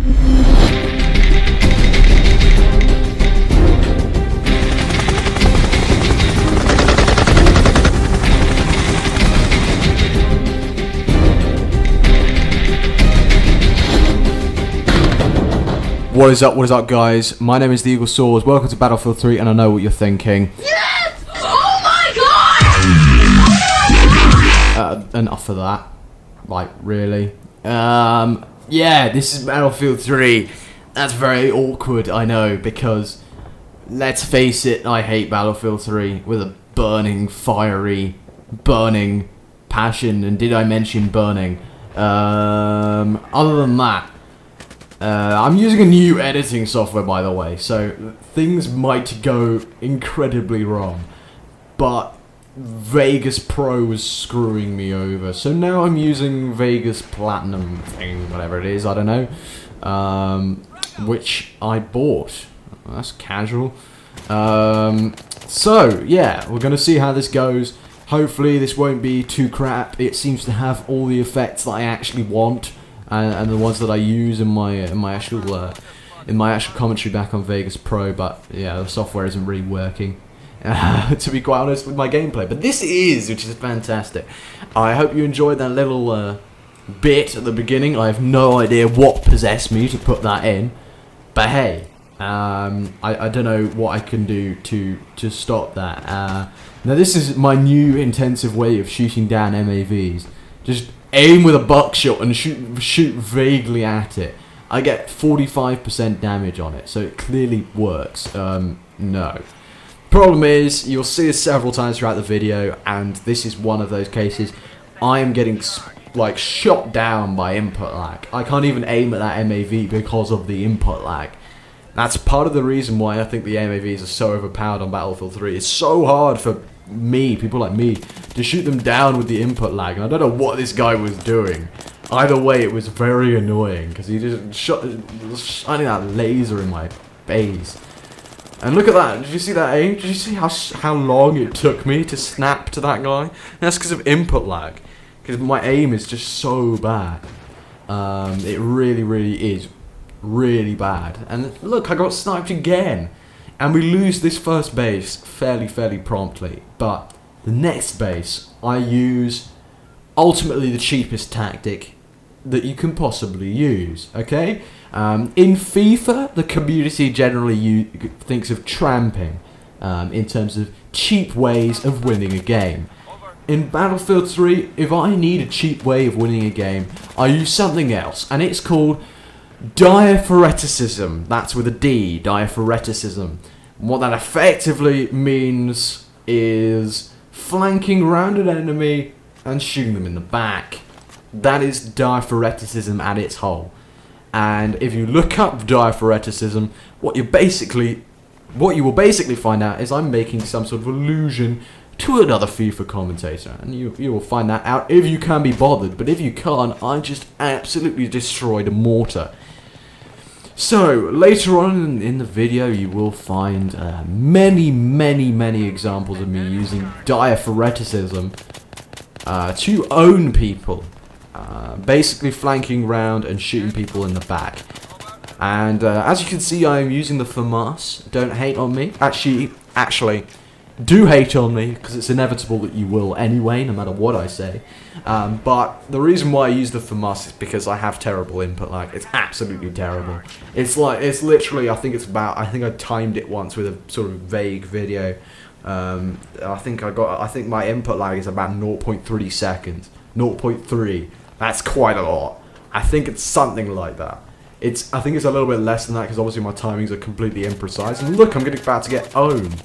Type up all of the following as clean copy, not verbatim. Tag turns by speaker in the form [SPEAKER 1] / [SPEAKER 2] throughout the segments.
[SPEAKER 1] What is up guys? My name is the Eagle Swords, welcome to Battlefield 3 and I know what you're thinking.
[SPEAKER 2] Yes! Oh my god!
[SPEAKER 1] Enough of that. Like, really? Yeah, this is Battlefield 3. That's very awkward, I know, because, let's face it, I hate Battlefield 3 with a burning, fiery, burning passion, and did I mention burning? Other than that, I'm using a new editing software, by the way, so things might go incredibly wrong, but Vegas Pro was screwing me over, so now I'm using Vegas Platinum thing, whatever it is, I don't know, which I bought. That's casual. So, yeah, we're going to see how this goes. Hopefully this won't be too crap. It seems to have all the effects that I actually want. And the ones that I use in my actual commentary back on Vegas Pro, but yeah, the software isn't really working, to be quite honest, with my gameplay. But this is, which is fantastic. I hope you enjoyed that little bit at the beginning. I have no idea what possessed me to put that in, but hey, I don't know what I can do to stop that. Now this is my new intensive way of shooting down MAVs. Just aim with a buckshot and shoot vaguely at it. I get 45% damage on it, so it clearly works. No. Problem is, you'll see this several times throughout the video, and this is one of those cases. I am getting like shot down by input lag. I can't even aim at that MAV because of the input lag. That's part of the reason why I think the MAVs are so overpowered on Battlefield 3. It's so hard for people like me, to shoot them down with the input lag, and I don't know what this guy was doing. Either way, it was very annoying, because he just shining that laser in my face. And look at that, did you see that aim? Did you see how long it took me to snap to that guy? And that's because of input lag, because my aim is just so bad. It really is really bad. And look, I got sniped again. And we lose this first base fairly promptly. But the next base, I use ultimately the cheapest tactic that you can possibly use. Okay? In FIFA, the community generally thinks of tramping in terms of cheap ways of winning a game. In Battlefield 3, if I need a cheap way of winning a game, I use something else. And it's called Diaphoreticism. That's with a D, Diaphoreticism. What that effectively means is flanking around an enemy and shooting them in the back. That is Diaphoreticism at its whole. And if you look up Diaphoreticism, what you will basically find out is I'm making some sort of allusion to another FIFA commentator, and you will find that out if you can be bothered. But if you can't, I just absolutely destroyed a mortar. So, later on in the video, you will find many examples of me using Diaphoreticism to own people. Basically flanking round and shooting people in the back. And as you can see, I am using the FAMAS. Don't hate on me. Actually, do hate on me, because it's inevitable that you will anyway, no matter what I say. But the reason why I use the FAMAS is because I have terrible input lag. It's absolutely terrible. It's literally, I think I timed it once with a sort of vague video. I think my input lag is about 0.3 seconds. 0.3. That's quite a lot. I think it's something like that. I think it's a little bit less than that, because obviously my timings are completely imprecise. And look, I'm about to get owned.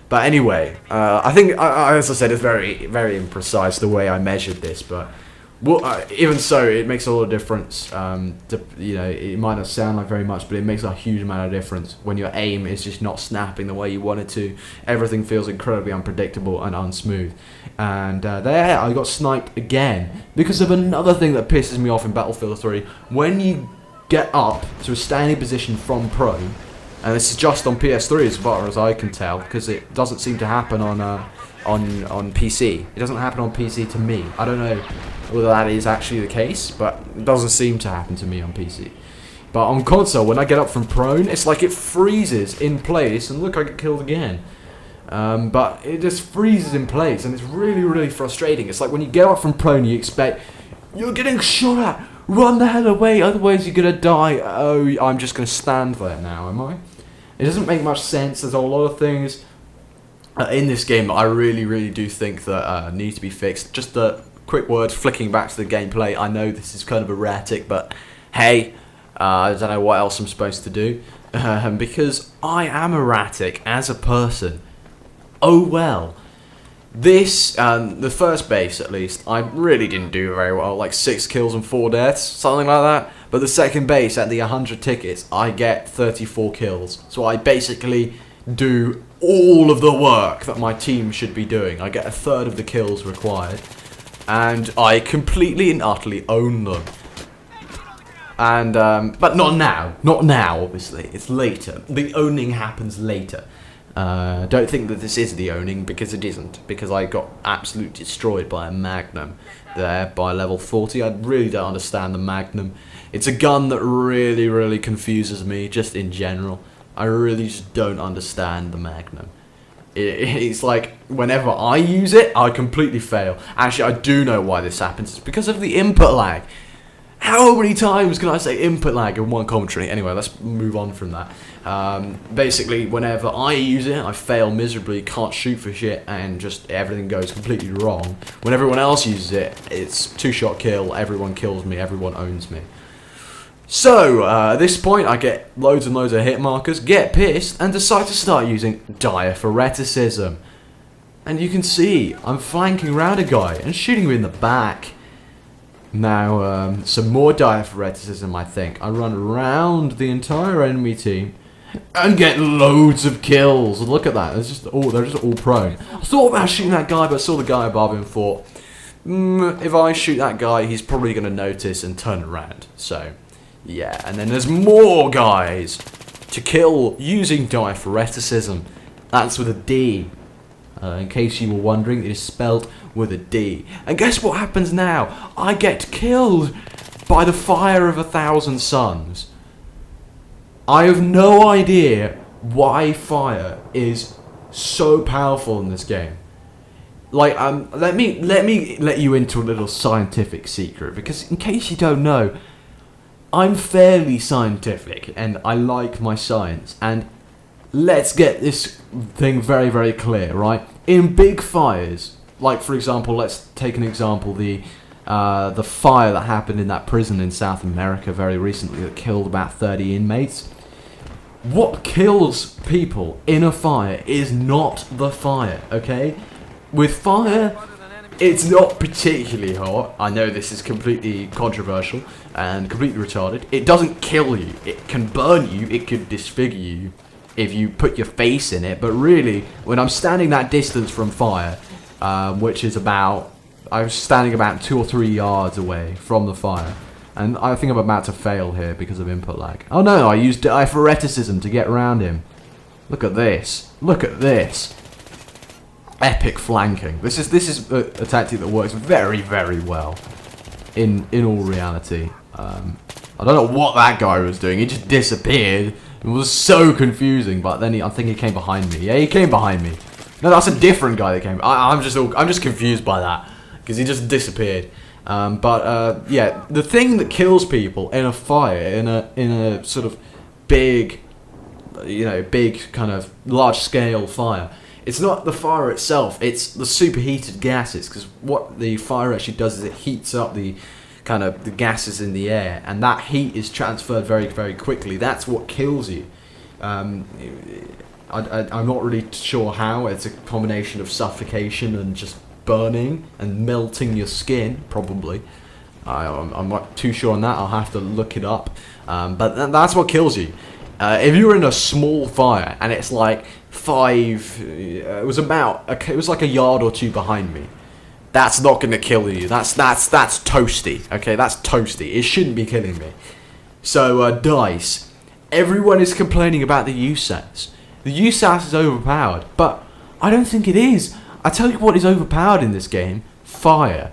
[SPEAKER 1] But anyway, I think, as I said, it's very imprecise the way I measured this, but even so, it makes a lot of difference. It might not sound like very much, but it makes a huge amount of difference when your aim is just not snapping the way you want it to. Everything feels incredibly unpredictable and unsmooth. And there, I got sniped again because of another thing that pisses me off in Battlefield 3. When you get up to a standing position from Pro, and this is just on PS3 as far as I can tell, because it doesn't seem to happen on PC. It doesn't happen on PC to me. I don't know whether that is actually the case, but it doesn't seem to happen to me on PC. But on console, when I get up from prone, it's like it freezes in place, and look, I get killed again. But it just freezes in place, and it's really, really frustrating. It's like when you get up from prone, you expect, you're getting shot at, run the hell away, otherwise you're gonna die. Oh, I'm just gonna stand there now, am I? It doesn't make much sense. There's a lot of things in this game that I really, really do think that need to be fixed. Just a quick word, flicking back to the gameplay. I know this is kind of erratic, but hey, I don't know what else I'm supposed to do. Because I am erratic as a person. Oh well. This, the first base at least, I really didn't do very well. Like 6 kills and 4 deaths, something like that. But the second base, at the 100 tickets, I get 34 kills. So I basically do all of the work that my team should be doing. I get a third of the kills required. And I completely and utterly own them. And, but not now. Not now, obviously. It's later. The owning happens later. Don't think that this is the owning, because it isn't. Because I got absolutely destroyed by a Magnum there by level 40. I really don't understand the Magnum. It's a gun that really, really confuses me, just in general. I really just don't understand the Magnum. It's like, whenever I use it, I completely fail. Actually, I do know why this happens. It's because of the input lag. How many times can I say input lag in one commentary? Anyway, let's move on from that. Basically, whenever I use it, I fail miserably, can't shoot for shit, and just everything goes completely wrong. When everyone else uses it, it's 2-shot kill, everyone kills me, everyone owns me. So, at this point, I get loads and loads of hit markers, get pissed, and decide to start using Diaphoreticism. And you can see, I'm flanking around a guy and shooting him in the back. Now, some more Diaphoreticism, I think. I run around the entire enemy team and get loads of kills. Look at that, they're just all prone. I thought about shooting that guy, but saw the guy above him and thought, if I shoot that guy, he's probably going to notice and turn around. So, yeah, and then there's more guys to kill using Diaphoreticism. That's with a D. In case you were wondering, it is spelled with a D. And guess what happens now? I get killed by the fire of 1,000 suns. I have no idea why fire is so powerful in this game. Like, let me let you into a little scientific secret, because in case you don't know, I'm fairly scientific and I like my science, and let's get this thing very, very clear, right? In big fires, like for example, let's take an example, the fire that happened in that prison in South America very recently that killed about 30 inmates. What kills people in a fire is not the fire, okay? With fire, it's not particularly hot. I know this is completely controversial and completely retarded. It doesn't kill you. It can burn you. It could disfigure you if you put your face in it. But really, when I'm standing that distance from fire, which is about, I was standing about 2 or 3 yards away from the fire, and I think I'm about to fail here because of input lag. Oh no, I used Diaphoreticism to get around him. Look at this. Look at this. Epic flanking. This is a tactic that works very, very well in all reality. I don't know what that guy was doing. He just disappeared. It was so confusing. But then I think he came behind me. Yeah, he came behind me. No, that's a different guy that came. I'm just confused by that because he just disappeared. Yeah, the thing that kills people in a fire, in a sort of big, big kind of large scale fire. It's not the fire itself, it's the superheated gases, because what the fire actually does is it heats up the gases in the air, and that heat is transferred very, very quickly. That's what kills you. I'm not really sure how. It's a combination of suffocation and just burning and melting your skin, probably. I'm not too sure on that, I'll have to look it up. But that's what kills you. If you're in a small fire and it's like it was like a yard or 2 behind me, that's not gonna kill you. That's toasty. Okay, that's toasty. It shouldn't be killing me. So dice. Everyone is complaining about the USAS. The USAS is overpowered, but I don't think it is. I tell you what is overpowered in this game: fire.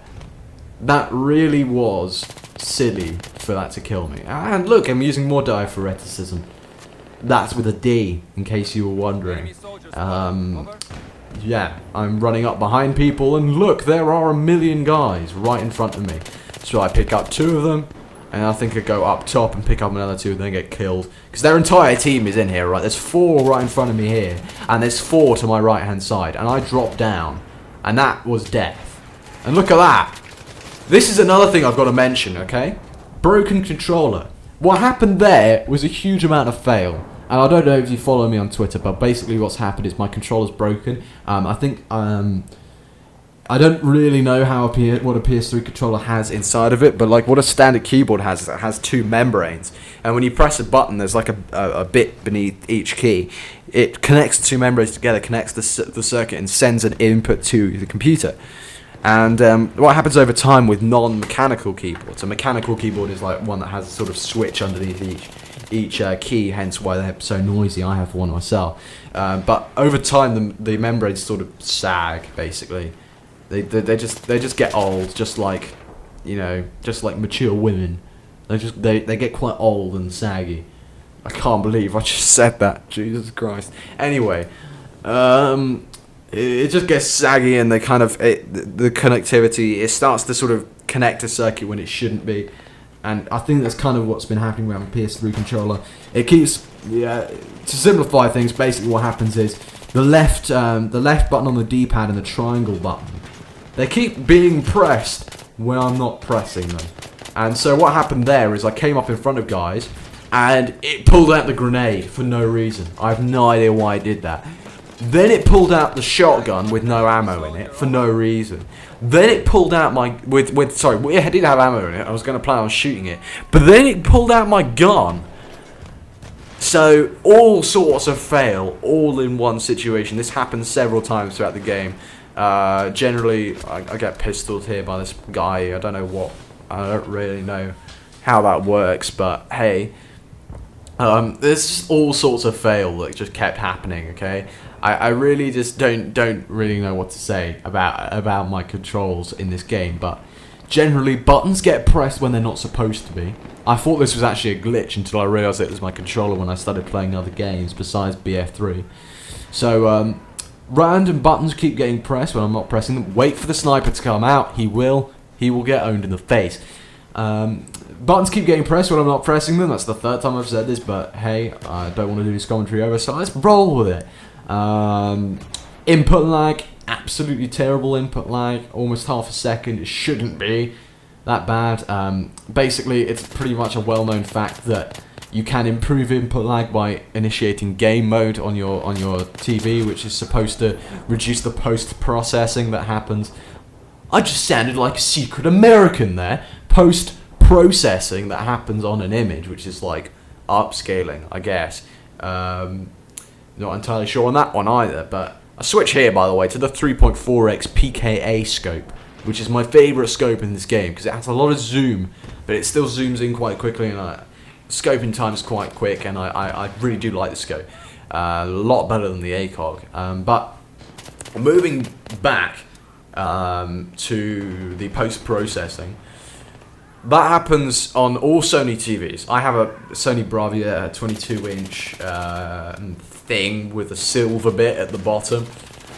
[SPEAKER 1] That really was silly for that to kill me. And look, I'm using more Diaphoreticism. That's with a D, in case you were wondering. Yeah, I'm running up behind people, and look, there are a million guys right in front of me. So I pick up 2 of them, and I think I go up top and pick up another 2 and then get killed. Because their entire team is in here, right? There's 4 right in front of me here, and there's 4 to my right-hand side. And I drop down, and that was death. And look at that. This is another thing I've got to mention, okay? Broken controller. What happened there was a huge amount of fail. And I don't know if you follow me on Twitter, but basically what's happened is my controller's broken. I think I don't really know what a PS3 controller has inside of it, but like what a standard keyboard has is it has 2 membranes. And when you press a button, there's like a bit beneath each key. It connects the 2 membranes together, connects the circuit, and sends an input to the computer. And what happens over time with non-mechanical keyboards? A mechanical keyboard is like one that has a sort of switch underneath each key, hence why they're so noisy. I have one myself. But over time, the membranes sort of sag, basically. They just get old, just like mature women. They get quite old and saggy. I can't believe I just said that. Jesus Christ. Anyway, it just gets saggy, and the connectivity, it starts to sort of connect a circuit when it shouldn't be. And I think that's kind of what's been happening around the PS3 controller. It keeps, to simplify things, basically what happens is the left button on the D-pad and the triangle button, they keep being pressed when I'm not pressing them. And so what happened there is I came up in front of guys, and it pulled out the grenade for no reason. I have no idea why it did that. Then it pulled out the shotgun with no ammo in it for no reason. Then it pulled out it did have ammo in it. I was going to plan on shooting it. But then it pulled out my gun. So all sorts of fail, all in one situation. This happens several times throughout the game. Generally, I get pistoled here by this guy. I don't really know how that works, but hey. There's just all sorts of fail that just kept happening, okay? I really just don't really know what to say about my controls in this game, but generally buttons get pressed when they're not supposed to be. I thought this was actually a glitch until I realised it was my controller when I started playing other games besides BF3. So random buttons keep getting pressed when I'm not pressing them. Wait for the sniper to come out. He will get owned in the face. Buttons keep getting pressed when I'm not pressing them. That's the 3rd time I've said this, but hey, I don't want to do this commentary over, so let's roll with it. Input lag, absolutely terrible input lag, almost half a second. It shouldn't be that bad. Basically, it's pretty much a well-known fact that you can improve input lag by initiating game mode on your TV, which is supposed to reduce the post-processing that happens. I just sounded like a secret American there. Post-processing that happens on an image, which is like upscaling, I guess. Not entirely sure on that one either, but I switch here, by the way, to the 3.4x PKA scope, which is my favourite scope in this game, because it has a lot of zoom, but it still zooms in quite quickly, and scoping time is quite quick, and I really do like the scope. A lot better than the ACOG. But moving back to the post-processing, that happens on all Sony TVs. I have a Sony Bravia 22-inch thing with a silver bit at the bottom.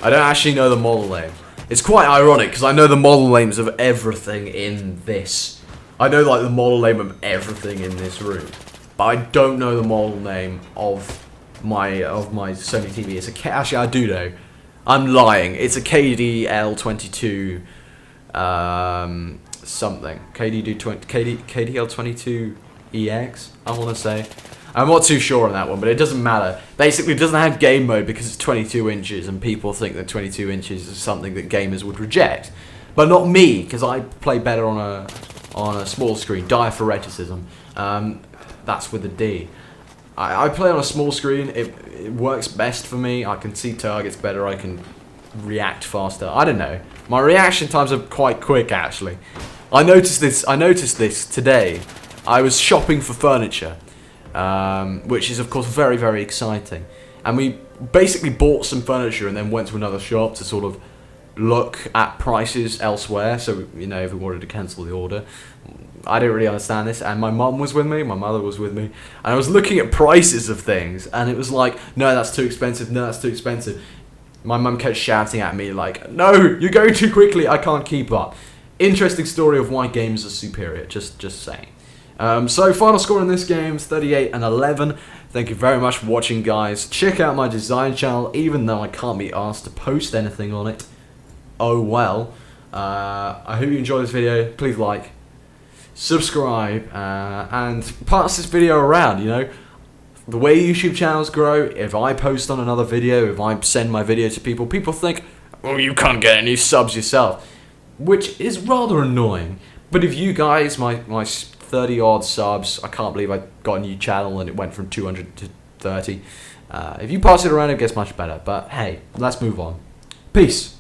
[SPEAKER 1] I don't actually know the model name. It's quite ironic because I know the model names of everything in this. I know like the model name of everything in this room, but I don't know the model name of my Sony TV. Actually, I do know. I'm lying. It's a KDL22 something. KDL22EX, I want to say. I'm not too sure on that one, but it doesn't matter. Basically, it doesn't have game mode because it's 22 inches, and people think that 22 inches is something that gamers would reject. But not me, because I play better on a small screen. Diaphoreticism. That's with a D. I play on a small screen. It works best for me. I can see targets better. I can react faster. I don't know. My reaction times are quite quick, actually. I noticed this today. I was shopping for furniture, which is of course very, very exciting. And we basically bought some furniture and then went to another shop to sort of look at prices elsewhere. So, you know, if we wanted to cancel the order, I didn't really understand this. And my mum was with me, my mother was with me. And I was looking at prices of things. And it was like, no, that's too expensive. No, that's too expensive. My mum kept shouting at me like, no, you're going too quickly. I can't keep up. Interesting story of why games are superior. Just saying. So final score in this game is 38-11. Thank you very much for watching, guys. Check out my design channel, even though I can't be asked to post anything on it. Oh well. I hope you enjoyed this video. Please like, subscribe, and pass this video around. You know, the way YouTube channels grow, if I post on another video, if I send my video to people, people think, oh, you can't get any subs yourself, which is rather annoying. But if you guys, my 30 odd subs, I can't believe I got a new channel and it went from 200 to 30. If you pass it around, it gets much better. But hey, let's move on. Peace.